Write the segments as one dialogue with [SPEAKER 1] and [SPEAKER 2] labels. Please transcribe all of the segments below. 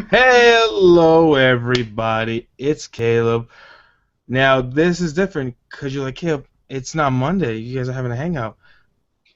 [SPEAKER 1] Hello, everybody. It's Caleb. Now, this is different because you're like, Caleb, it's not Monday. You guys are having a hangout.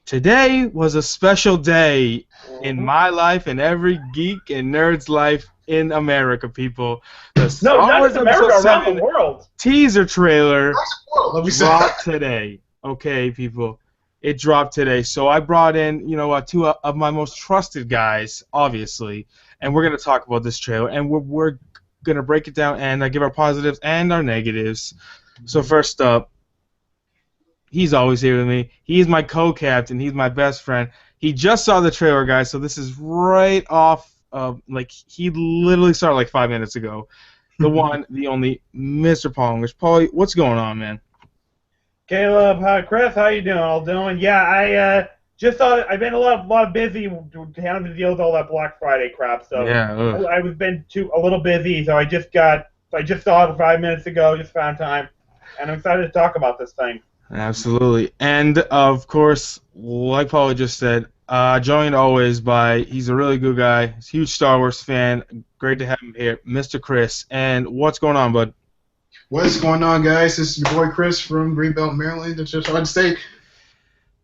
[SPEAKER 1] Today was a special day in
[SPEAKER 2] Mhm.
[SPEAKER 1] my life and every geek and nerd's life in America, people. The
[SPEAKER 2] No,
[SPEAKER 1] Star
[SPEAKER 2] not just
[SPEAKER 1] Wars
[SPEAKER 2] America,
[SPEAKER 1] Episode
[SPEAKER 2] around the
[SPEAKER 1] 7
[SPEAKER 2] world.
[SPEAKER 1] teaser trailer
[SPEAKER 3] Well, let me say.
[SPEAKER 1] dropped today. Okay, people. It dropped today. So I brought in, two of my most trusted guys, obviously, and we're going to talk about this trailer, and we're going to break it down and give our positives and our negatives. So first up, he's always here with me. He's my co-captain. He's my best friend. He just saw the trailer, guys, so this is right off of, like, he literally started like 5 minutes ago. The one, the only, Mr. Paul English. Paulie, what's going on, man?
[SPEAKER 2] Caleb, hi, Chris, how you doing? All doing? Yeah, I just thought I've been a lot busy having to deal with all that Black Friday crap. So
[SPEAKER 1] Yeah, ugh.
[SPEAKER 2] I was been a little busy. So I just saw it 5 minutes ago. Just found time, and I'm excited to talk about this thing.
[SPEAKER 1] Absolutely. And of course, like Paula just said, joined always by, he's a really good guy, he's a huge Star Wars fan. Great to have him here, Mr. Chris. And what's going on, bud?
[SPEAKER 3] What's going on, guys? This is your boy Chris from Greenbelt, Maryland. That's just hard to say.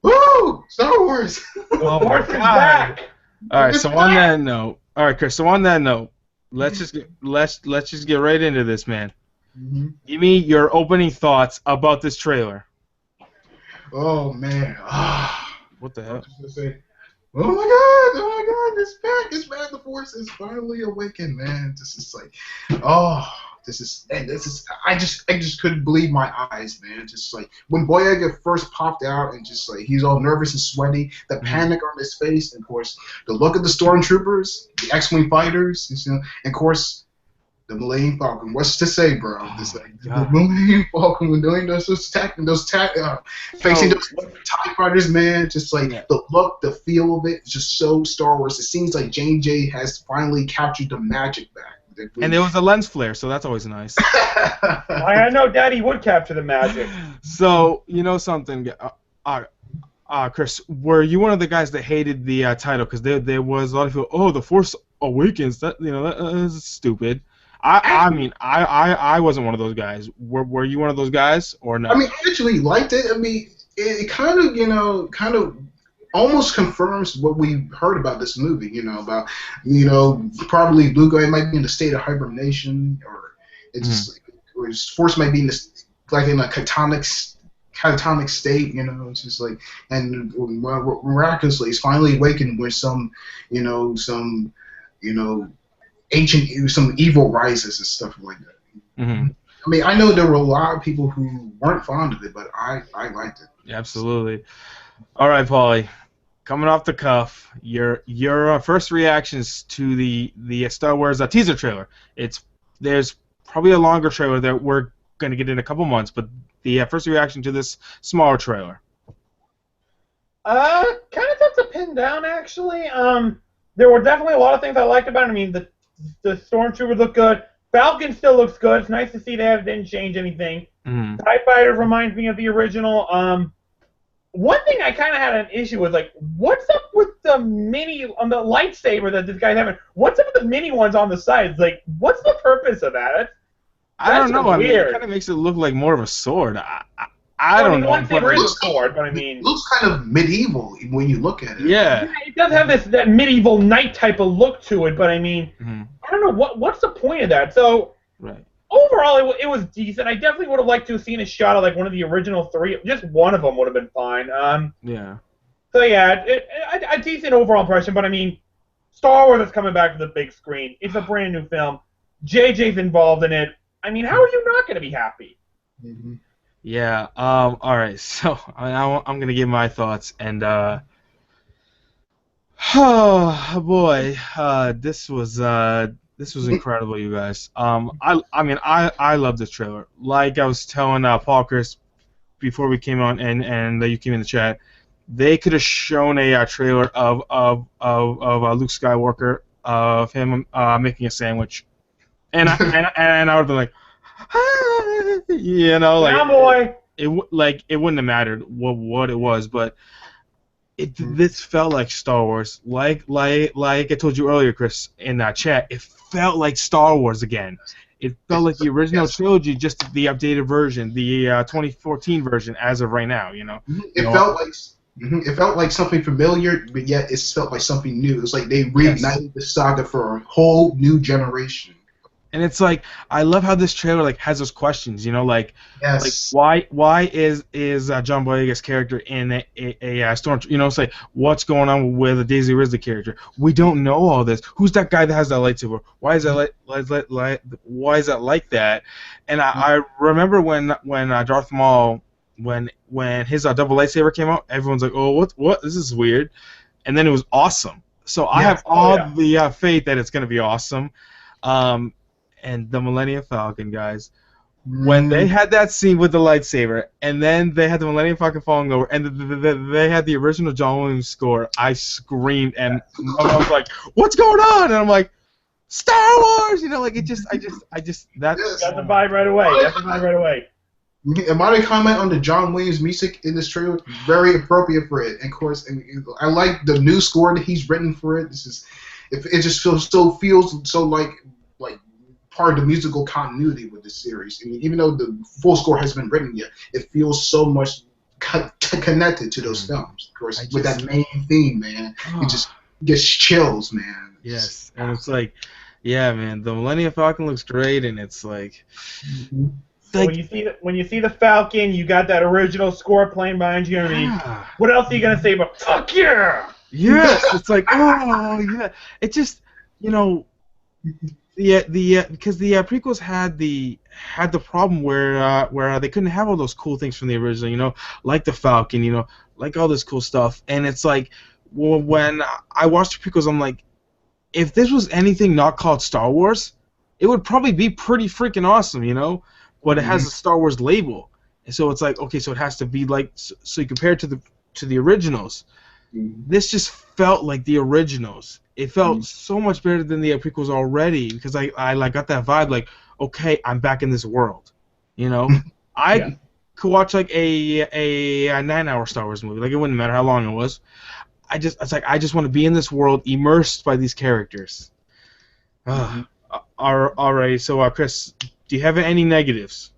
[SPEAKER 3] Woo! Star Wars!
[SPEAKER 2] The
[SPEAKER 1] Oh my
[SPEAKER 2] Force is
[SPEAKER 1] God!
[SPEAKER 2] back.
[SPEAKER 1] All right. So on that note, all right, Chris. So on that note, let's just get right into this, man.
[SPEAKER 3] Mhm.
[SPEAKER 1] Give me your opening thoughts about this trailer.
[SPEAKER 3] Oh, man.
[SPEAKER 1] What the
[SPEAKER 3] I'm
[SPEAKER 1] hell?
[SPEAKER 3] just going to say, oh my God, it's back. It's back. The Force is finally awakened, man. This is like, oh, I just couldn't believe my eyes, man. Just like when Boyega first popped out and just like he's all nervous and sweaty, the
[SPEAKER 1] Mhm.
[SPEAKER 3] panic on his face, and of course the look of the stormtroopers, the X-wing fighters, and of course the Millennium Falcon. What's to say, bro?
[SPEAKER 1] Oh
[SPEAKER 3] This
[SPEAKER 1] my
[SPEAKER 3] like the
[SPEAKER 1] God.
[SPEAKER 3] Millennium Falcon when doing facing
[SPEAKER 1] So
[SPEAKER 3] those TIE fighters, man. Just
[SPEAKER 1] yeah.
[SPEAKER 3] like the look, the feel of it, it's just so Star Wars. It seems like J&J has finally captured the magic back. That
[SPEAKER 1] And
[SPEAKER 3] we,
[SPEAKER 1] there was a lens flare, so that's always nice.
[SPEAKER 2] I had no doubt he would capture the magic.
[SPEAKER 1] So you know something, uh, Chris, were you one of the guys that hated the title? Because there was a lot of people. Oh, the Force Awakens. That is stupid. I
[SPEAKER 3] Actually,
[SPEAKER 1] mean, I wasn't one of those guys. Were you one of those guys or
[SPEAKER 3] I
[SPEAKER 1] no?
[SPEAKER 3] mean, I actually liked it. I mean, it kind of, kind of almost confirms what we heard about this movie. About, probably Luke might be in a state of hibernation, or it's
[SPEAKER 1] Mhm.
[SPEAKER 3] just like, or his force might be in this like in a catatonic state. It's just like, and miraculously, he's finally awakened with some, you know, some evil rises and stuff like that.
[SPEAKER 1] Mhm.
[SPEAKER 3] I mean, I know there were a lot of people who weren't fond of it, but I liked it.
[SPEAKER 1] Absolutely. All right, Paulie. Coming off the cuff, your first reactions to the Star Wars teaser trailer. There's probably a longer trailer that we're gonna get in a couple months, but the first reaction to this smaller trailer.
[SPEAKER 2] Kind of tough to pin down actually. There were definitely a lot of things I liked about it. I mean, the stormtrooper looked good. Falcon still looks good. It's nice to see that it didn't change anything.
[SPEAKER 1] Mhm.
[SPEAKER 2] TIE Fighter reminds me of the original. One thing I kind of had an issue with, like, what's up with the mini on the lightsaber that this guy's having? What's up with the mini ones on the sides? Like, what's the purpose of that?
[SPEAKER 1] I
[SPEAKER 2] That's
[SPEAKER 1] don't
[SPEAKER 2] just
[SPEAKER 1] know. I mean, it kind
[SPEAKER 2] weird.
[SPEAKER 1] of makes it look like more of a sword. I
[SPEAKER 2] Well, I
[SPEAKER 1] don't
[SPEAKER 2] mean, the
[SPEAKER 1] know, but
[SPEAKER 2] lightsaber
[SPEAKER 3] It
[SPEAKER 2] is a
[SPEAKER 3] looks
[SPEAKER 2] sword, but I
[SPEAKER 3] it
[SPEAKER 2] mean,
[SPEAKER 3] looks kind of medieval when you look at it.
[SPEAKER 1] yeah.
[SPEAKER 2] yeah, it does have this that medieval knight type of look to it. But I mean,
[SPEAKER 1] Mhm.
[SPEAKER 2] I don't know what's the point of that. So
[SPEAKER 1] Right.
[SPEAKER 2] overall, it was decent. I definitely would have liked to have seen a shot of like one of the original three. Just one of them would have been fine.
[SPEAKER 1] Yeah.
[SPEAKER 2] So yeah, a decent overall impression. But I mean, Star Wars is coming back to the big screen. It's a brand new film. JJ's involved in it. I mean, how are you not going to be happy?
[SPEAKER 3] Hmm.
[SPEAKER 1] Yeah. All right. So I'm gonna give my thoughts, and oh boy, this was incredible, you guys. I mean, I love this trailer. Like I was telling Paul Chris before we came on, and you came in the chat. They could have shown a trailer of Luke Skywalker, of him making a sandwich, and I would have been like,
[SPEAKER 2] Yeah,
[SPEAKER 1] like
[SPEAKER 2] boy.
[SPEAKER 1] like it wouldn't have mattered what it was, but This felt like Star Wars. Like I told you earlier, Chris, in that chat, it felt like Star Wars again. It felt like the original trilogy, just the updated version, the 2014 version, as of right now.
[SPEAKER 3] It felt like something familiar, but yet it felt like something new. It's like they reignited the saga for a whole new generation.
[SPEAKER 1] And it's like, I love how this trailer like has those questions, like
[SPEAKER 3] Yes.
[SPEAKER 1] like why is John Boyega's character in a storm? It's like, what's going on with the Daisy Ridley character? We don't know all this. Who's that guy that has that lightsaber? Why is that why is that like that? And I remember when Darth Maul, when his double lightsaber came out, everyone's like, oh, what? This is weird. And then it was awesome. So I have all the faith that it's gonna be awesome. And the Millennium Falcon, guys, when they had that scene with the lightsaber, and then they had the Millennium Falcon falling over, and they had the original John Williams score, I screamed, and I was like, "What's going on?" And I'm like, "Star Wars!" Like it just, I just that.
[SPEAKER 2] Got the vibe right away.
[SPEAKER 3] And my comment on the John Williams music in this trailer, very appropriate for it. And of course, I like the new score that he's written for it. It just feels so like part of the musical continuity with this series. I mean, even though the full score hasn't been written yet, it feels so much connected to those films. Of course, with that main theme, man, it just gets chills, man.
[SPEAKER 1] Yes, and it's like, yeah, man, the Millennium Falcon looks great, and it's like.
[SPEAKER 2] So when you see the Falcon, you got that original score playing behind you. What else are you gonna say about fuck yeah?
[SPEAKER 1] Yes, it's like, oh yeah. It just, because the prequels had the problem where they couldn't have all those cool things from the original, like the Falcon, like all this cool stuff, and it's like, well, when I watched the prequels, I'm like, if this was anything not called Star Wars, it would probably be pretty freaking awesome, but it has a Star Wars label, and so it's like, okay, so it has to be like, so you compare it to the originals. This just felt like the originals. It felt so much better than the prequels already, because I got that vibe, like, okay, I'm back in this world, I could watch like a 9-hour Star Wars movie, like it wouldn't matter how long it was. I just want to be in this world, immersed by these characters. All right, so Chris, do you have any negatives?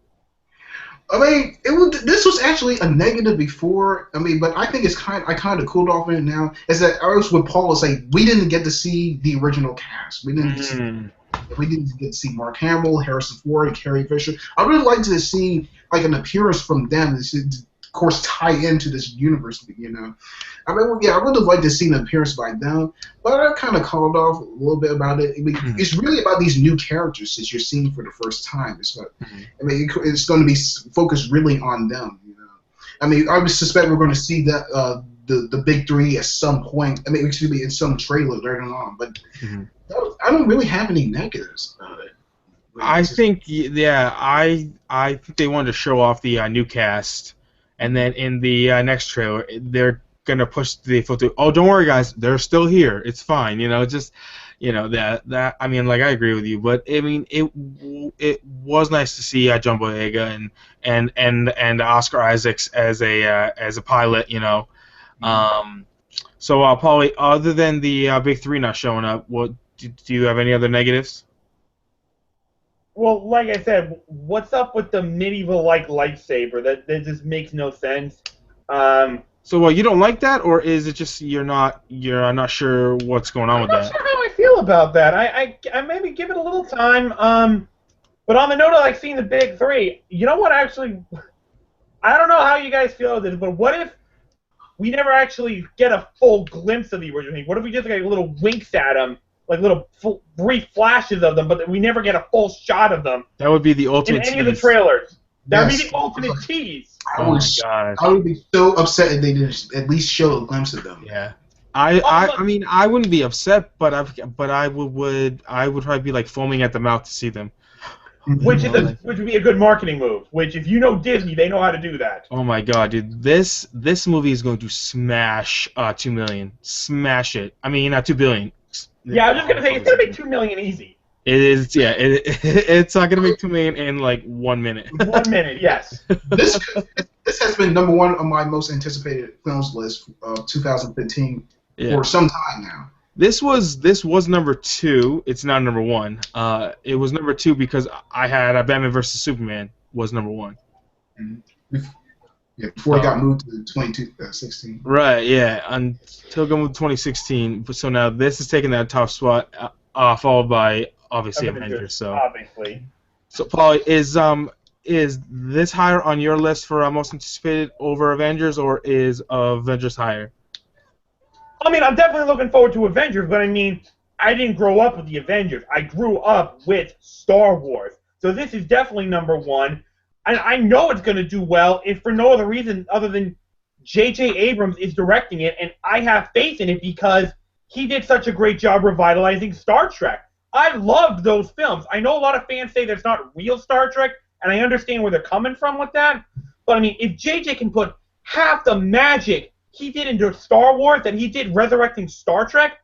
[SPEAKER 3] I mean, this was actually a negative before. I mean, but I think I kind of cooled off on it now. Is that I was with Paul? It's like we didn't get to see the original cast. We didn't get to see Mark Hamill, Harrison Ford, and Carrie Fisher. I would like to see like an appearance from them to, of course, tie into this universe. I mean, I would have liked to see an appearance by them, but I kind of called off a little bit about it. I mean, it's really about these new characters that you're seeing for the first time. I mean, it's going to be focused really on them. I mean, I would suspect we're going to see that the big three at some point. I mean, excuse me, in some trailer later on. But I don't really have any negatives about it.
[SPEAKER 1] I think, I think they wanted to show off the new cast, and then in the next trailer, they're gonna push the filter. Oh, don't worry, guys, they're still here. It's fine. Just that. I mean, like, I agree with you, but I mean, it was nice to see John Boyega and Oscar Isaacs as a pilot. So Paulie, other than the big three not showing up, what do you have any other negatives?
[SPEAKER 2] Well, like I said, what's up with the medieval-like lightsaber? That just makes no sense.
[SPEAKER 1] So, you don't like that, or is it just you're not sure what's going on with that?
[SPEAKER 2] I'm not sure how I feel about that. I maybe give it a little time. But on the note of like seeing the big three, you know what? Actually, I don't know how you guys feel about this, but what if we never actually get a full glimpse of the original thing? What if we just get little winks at them, like little brief flashes of them, but we never get a full shot of them?
[SPEAKER 1] That would be the ultimate
[SPEAKER 2] in any of the trailers. That would be the ultimate tease.
[SPEAKER 3] Oh my gosh. I would be so upset if they didn't at least show a glimpse of them.
[SPEAKER 1] Yeah. I mean, I wouldn't be upset, but I would probably be like foaming at the mouth to see them.
[SPEAKER 2] Which would be a good marketing move. Which, if you know Disney, they know how to do that.
[SPEAKER 1] Oh my god, dude! This movie is going to smash 2 million. Smash it. I mean, 2 billion.
[SPEAKER 2] Yeah, I was just gonna say it's gonna make 2 million easy.
[SPEAKER 1] It is. Yeah. It's not gonna make 2 million in like 1 minute.
[SPEAKER 2] 1 minute, yes.
[SPEAKER 3] this has been number one on my most anticipated films list of 2015 for some time now.
[SPEAKER 1] This was number 2. It's not number 1. It was number 2 because I had Batman vs Superman was number 1.
[SPEAKER 3] Mm-hmm. Yeah, before it got moved to 2016.
[SPEAKER 1] Right. Yeah, until it got moved to 2016. So now this is taking that top spot, followed by obviously Avengers. So
[SPEAKER 2] obviously.
[SPEAKER 1] So Paul, is this higher on your list for most anticipated over Avengers, or is Avengers higher?
[SPEAKER 2] I mean, I'm definitely looking forward to Avengers, but I mean, I didn't grow up with the Avengers. I grew up with Star Wars. So this is definitely number 1. And I know it's going to do well, if for no other reason other than J.J. Abrams is directing it, and I have faith in it because he did such a great job revitalizing Star Trek. I loved those films. I know a lot of fans say that's not real Star Trek, and I understand where they're coming from with that. But, I mean, if J.J. can put half the magic he did into Star Wars that he did resurrecting Star Trek,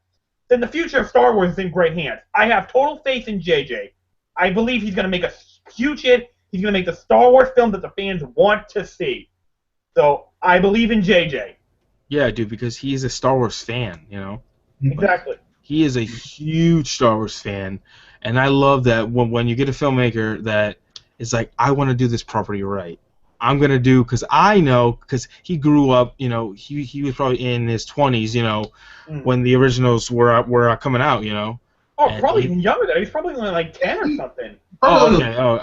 [SPEAKER 2] then the future of Star Wars is in great hands. I have total faith in J.J. I believe he's going to make a huge hit. He's going to make the Star Wars film that the fans want to see. So I believe in J.J.
[SPEAKER 1] Yeah, dude, because he's a Star Wars fan, you know?
[SPEAKER 2] Exactly.
[SPEAKER 1] He is a huge Star Wars fan, and I love that when you get a filmmaker that is like, I want to do this property right. I'm going to do, because I know, because he grew up, you know, he was probably in his 20s, you know, when the originals were coming out, you know.
[SPEAKER 2] Oh, and probably even younger than that. He's probably only like 10 or something.
[SPEAKER 1] Oh, okay. Oh,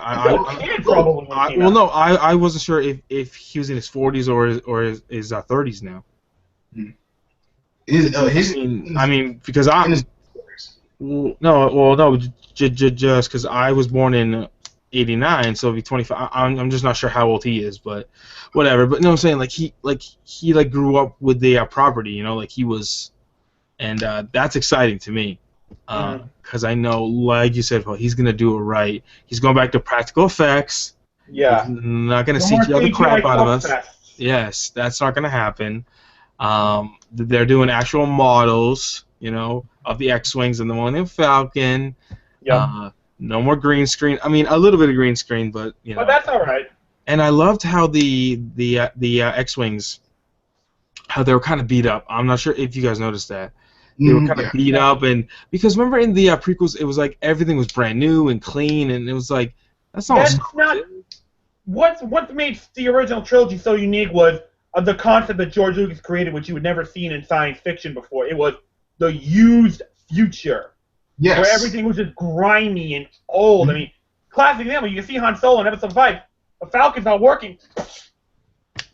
[SPEAKER 1] I wasn't sure if he was in his 40s or his 30s now. I mean, because just because I was born in '89, so it'd be 25. I'm just not sure how old he is, but whatever. But no, I'm saying he grew up with the property, you know, like he was, and that's exciting to me. Because I know, like you said, Paul, he's gonna do it right. He's going back to practical effects.
[SPEAKER 2] Yeah.
[SPEAKER 1] He's not gonna CGI the crap out of us. Yes, that's not gonna happen. They're doing actual models, you know, of the X-wings and the Millennium Falcon.
[SPEAKER 2] Yeah.
[SPEAKER 1] No more green screen. I mean, a little bit of green screen, but you know.
[SPEAKER 2] But that's all right.
[SPEAKER 1] And I loved how the X-wings, how they were kind of beat up. I'm not sure if you guys noticed that. They were kind of beat up, and because remember in the prequels, it was like everything was brand new and clean, and it was like that's not.
[SPEAKER 2] What made the original trilogy so unique was the concept that George Lucas created, which you had never seen in science fiction before. It was the used future, where everything was just grimy and old. I mean, classic example. You can see Han Solo in Episode 5. The Falcon's not working.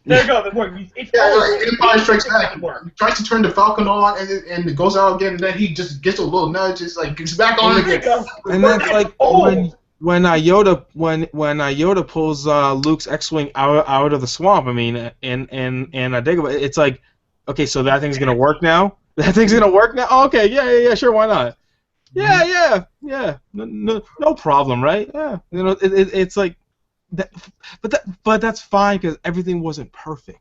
[SPEAKER 2] There you go. It works.
[SPEAKER 3] Empire Strikes Back. He tries to turn the Falcon on, and it goes out again, and then he just gets a little nudge. It's like it's back on again.
[SPEAKER 1] And that's like when Yoda pulls Luke's X-wing out of the swamp. I mean, and I dig it. It's like, okay, so that thing's gonna work now. That thing's gonna work now. Oh, okay, yeah, sure, why not? Yeah. No problem, right? Yeah, you know, it's like. But that's fine because everything wasn't perfect.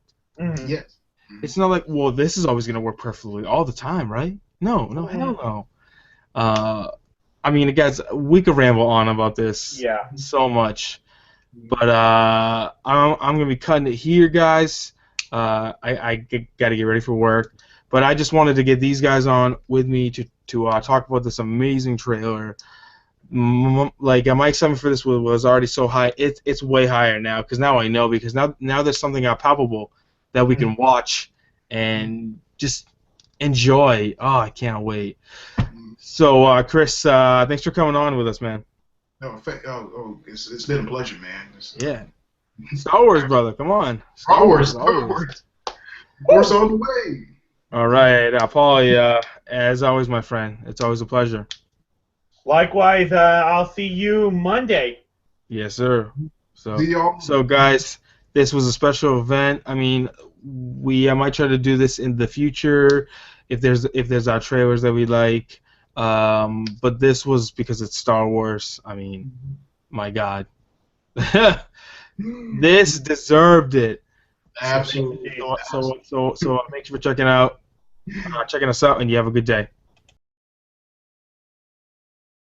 [SPEAKER 3] Yes.
[SPEAKER 1] It's not like, well, this is always going to work perfectly all the time, right? No, hell no. I mean, guys, we could ramble on about this so much, but I'm going to be cutting it here, guys. I got to get ready for work, but I just wanted to get these guys on with me to talk about this amazing trailer. Like my excitement for this was already so high. It's way higher now because now I know, because now there's something palpable that we can watch and just enjoy. Oh, I can't wait. So Chris, thanks for coming on with us, man.
[SPEAKER 3] It's been a pleasure, man.
[SPEAKER 1] Yeah. Star Wars, brother, come on.
[SPEAKER 3] Star Wars all the way.
[SPEAKER 1] All right, Paul. As always, my friend, it's always a pleasure.
[SPEAKER 2] Likewise, I'll see you Monday.
[SPEAKER 1] Yes, sir. So guys, this was a special event. I mean, I might try to do this in the future if there's our trailers that we like. But this was because it's Star Wars. I mean, my God, this deserved it.
[SPEAKER 3] Absolutely.
[SPEAKER 1] So make sure for checking us out, and you have a good day.